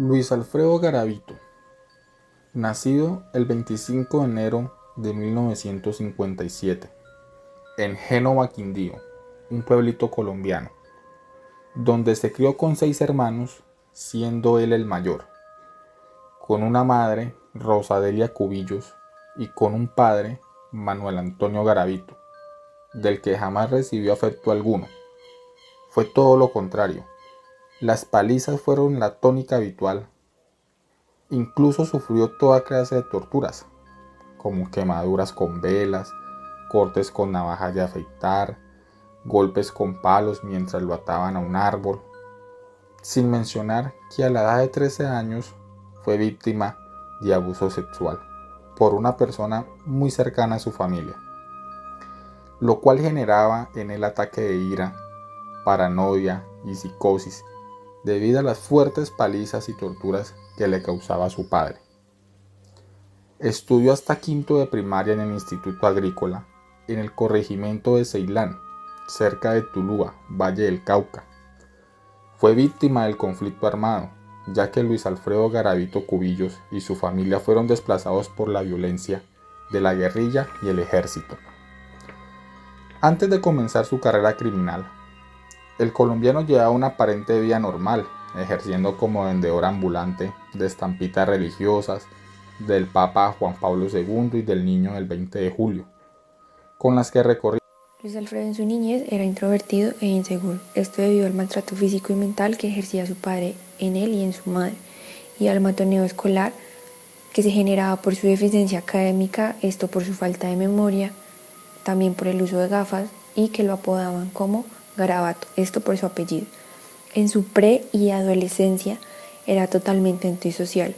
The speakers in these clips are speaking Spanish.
Luis Alfredo Garavito, nacido el 25 de enero de 1957, en Génova, Quindío, un pueblito colombiano, donde se crió con 6 hermanos, siendo él el mayor, con una madre, Rosadelia Cubillos, y con un padre, Manuel Antonio Garavito, del que jamás recibió afecto alguno. Fue todo lo contrario. Las palizas fueron la tónica habitual. Incluso sufrió toda clase de torturas, como quemaduras con velas, cortes con navajas de afeitar, golpes con palos mientras lo ataban a un árbol, sin mencionar que a la edad de 13 años fue víctima de abuso sexual por una persona muy cercana a su familia, lo cual generaba en él ataque de ira, paranoia y psicosis debido a las fuertes palizas y torturas que le causaba su padre. Estudió hasta quinto de primaria en el Instituto Agrícola, en el corregimiento de Ceilán, cerca de Tuluá, Valle del Cauca. Fue víctima del conflicto armado, ya que Luis Alfredo Garavito Cubillos y su familia fueron desplazados por la violencia de la guerrilla y el ejército. Antes de comenzar su carrera criminal, el colombiano llevaba una aparente vida normal, ejerciendo como vendedor ambulante de estampitas religiosas, del Papa Juan Pablo II y del Niño del 20 de julio, con las que recorría. Luis Alfredo en su niñez era introvertido e inseguro, esto debido al maltrato físico y mental que ejercía su padre en él y en su madre, y al matoneo escolar que se generaba por su deficiencia académica, esto por su falta de memoria, también por el uso de gafas, y que lo apodaban como Garabato, esto por su apellido. En su pre y adolescencia era totalmente antisocial.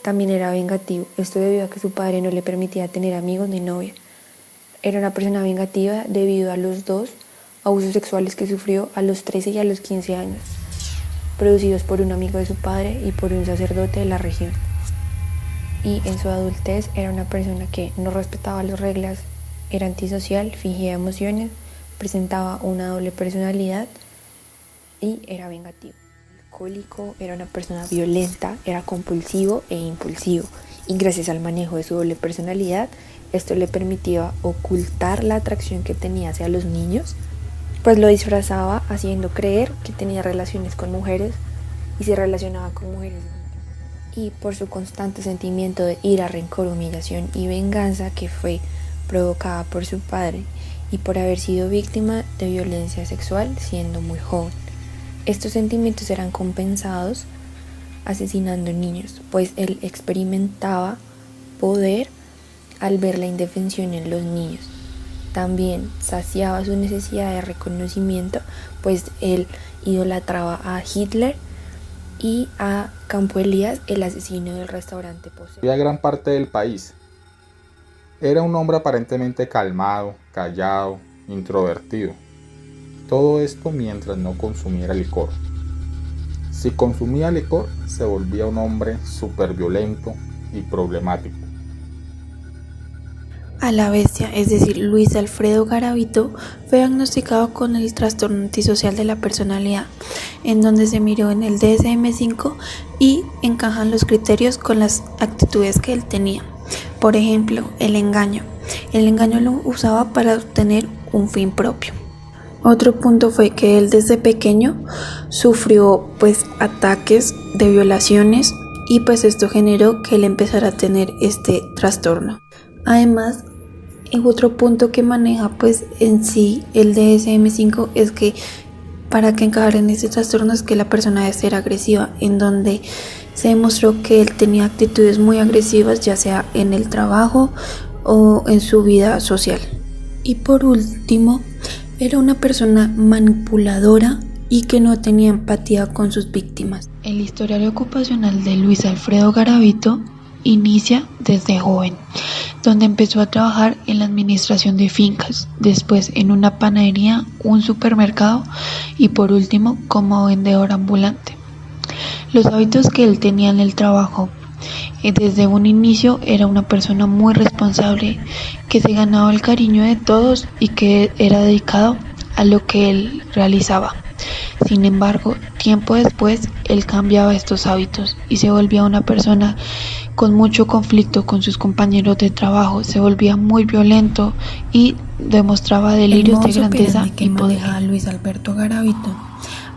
También era vengativo, esto debido a que su padre no le permitía tener amigos ni novia. Era una persona vengativa debido a los 2 abusos sexuales que sufrió a los 13 y a los 15 años, producidos por un amigo de su padre y por un sacerdote de la región. Y en su adultez era una persona que no respetaba las reglas, era antisocial, fingía emociones, presentaba una doble personalidad y era vengativo. Alcohólico, era una persona violenta, era compulsivo e impulsivo, y gracias al manejo de su doble personalidad, esto le permitía ocultar la atracción que tenía hacia los niños, pues lo disfrazaba haciendo creer que tenía relaciones con mujeres y se relacionaba con mujeres. Y por su constante sentimiento de ira, rencor, humillación y venganza que fue provocada por su padre y por haber sido víctima de violencia sexual siendo muy joven. Estos sentimientos eran compensados asesinando niños, pues él experimentaba poder al ver la indefensión en los niños. También saciaba su necesidad de reconocimiento, pues él idolatraba a Hitler y a Campo Elías, el asesino del restaurante Posee. Había gran parte del país. Era un hombre aparentemente calmado, callado, introvertido. Todo esto mientras no consumiera licor. Si consumía licor, se volvía un hombre súper violento y problemático. A la bestia, es decir, Luis Alfredo Garavito, fue diagnosticado con el trastorno antisocial de la personalidad, en donde se miró en el DSM-5 y encajan los criterios con las actitudes que él tenía. Por ejemplo, el engaño. El engaño lo usaba para obtener un fin propio. Otro punto fue que él desde pequeño sufrió ataques de violaciones y esto generó que él empezara a tener este trastorno. Además, otro punto que maneja en sí el DSM-5 es que para que encajara en este trastorno es que la persona debe ser agresiva, en donde se demostró que él tenía actitudes muy agresivas, ya sea en el trabajo o en su vida social. Y por último, era una persona manipuladora y que no tenía empatía con sus víctimas. El historial ocupacional de Luis Alfredo Garavito inicia desde joven, donde empezó a trabajar en la administración de fincas, después en una panadería, un supermercado y por último como vendedor ambulante. Los hábitos que él tenía en el trabajo: desde un inicio era una persona muy responsable, que se ganaba el cariño de todos y que era dedicado a lo que él realizaba. Sin embargo, Tiempo después, él cambiaba estos hábitos y se volvía una persona con mucho conflicto con sus compañeros de trabajo, se volvía muy violento y demostraba delirios de grandeza que y poder. manejaba Luis Alberto Garavito,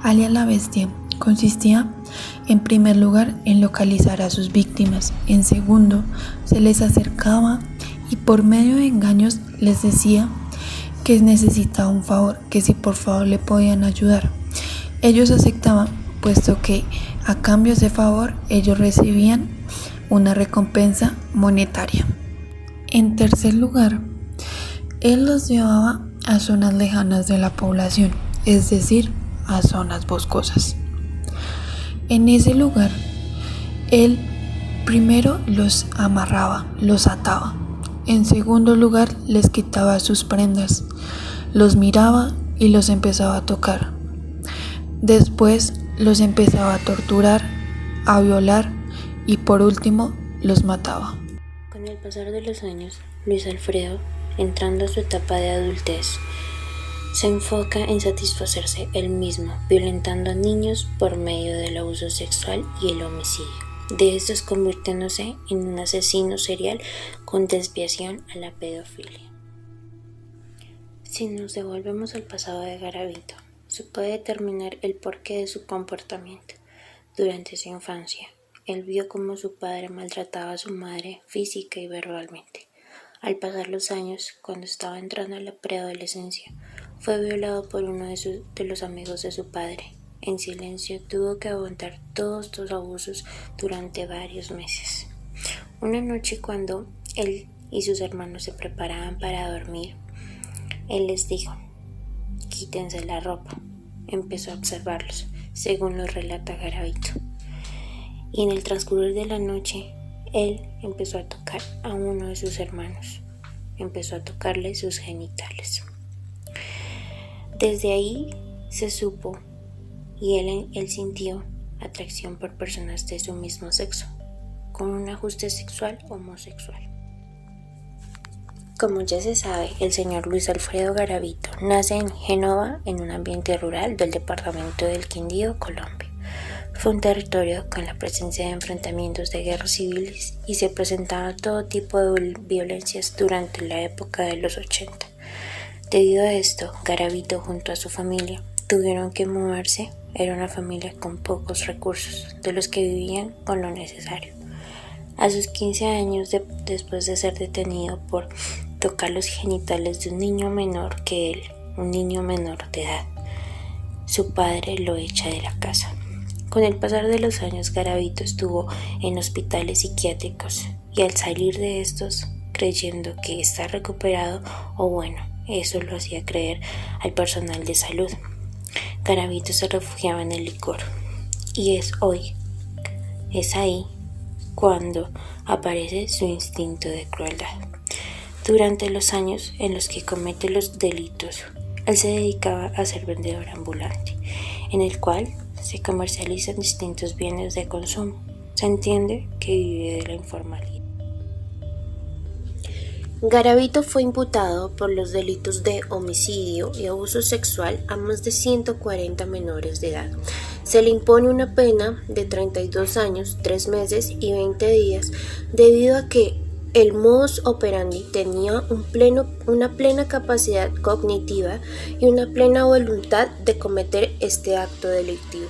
alias La Bestia, consistía, en primer lugar, en localizar a sus víctimas. En segundo, se les acercaba y por medio de engaños les decía que necesitaba un favor, que si por favor le podían ayudar. Ellos aceptaban, puesto que a cambio de ese favor ellos recibían una recompensa monetaria. En tercer lugar, él los llevaba a zonas lejanas de la población, es decir, a zonas boscosas. En ese lugar, él primero los amarraba, los ataba. En segundo lugar, les quitaba sus prendas, los miraba y los empezaba a tocar. Después los empezaba a torturar, a violar y por último los mataba. Con el pasar de los años, Luis Alfredo, entrando a su etapa de adultez, se enfoca en satisfacerse él mismo, violentando a niños por medio del abuso sexual y el homicidio. De estos convirtiéndose en un asesino serial con desviación a la pedofilia. Si nos devolvemos al pasado de Garavito, se puede determinar el porqué de su comportamiento. Durante su infancia, él vio cómo su padre maltrataba a su madre física y verbalmente. Al pasar los años, cuando estaba entrando a la preadolescencia, fue violado por uno de los amigos de su padre. En silencio tuvo que aguantar todos estos abusos durante varios meses. Una noche, cuando él y sus hermanos se preparaban para dormir, él les dijo: quítense la ropa. Empezó a observarlos, según lo relata Garavito. Y en el transcurrir de la noche, él empezó a tocar a uno de sus hermanos. Empezó a tocarle sus genitales. Desde ahí se supo y él sintió atracción por personas de su mismo sexo, con un ajuste sexual homosexual. Como ya se sabe, el señor Luis Alfredo Garavito nace en Génova, en un ambiente rural del departamento del Quindío, Colombia. Fue un territorio con la presencia de enfrentamientos de guerras civiles y se presentaba todo tipo de violencias durante la época de los 80. Debido a esto, Garavito junto a su familia tuvieron que moverse. Era una familia con pocos recursos, de los que vivían con lo necesario. A sus 15 años, después de ser detenido por tocar los genitales de un niño menor que él, un niño menor de edad, su padre lo echa de la casa. Con el pasar de los años, Garavito estuvo en hospitales psiquiátricos y al salir de estos, creyendo que está recuperado, o bueno, eso lo hacía creer al personal de salud, Garavito se refugiaba en el licor. Y es ahí cuando aparece su instinto de crueldad. Durante los años en los que comete los delitos, él se dedicaba a ser vendedor ambulante, en el cual se comercializan distintos bienes de consumo. Se entiende que vive de la informalidad. Garavito fue imputado por los delitos de homicidio y abuso sexual a más de 140 menores de edad. Se le impone una pena de 32 años, 3 meses y 20 días debido a que el modus operandi tenía una plena capacidad cognitiva y una plena voluntad de cometer este acto delictivo.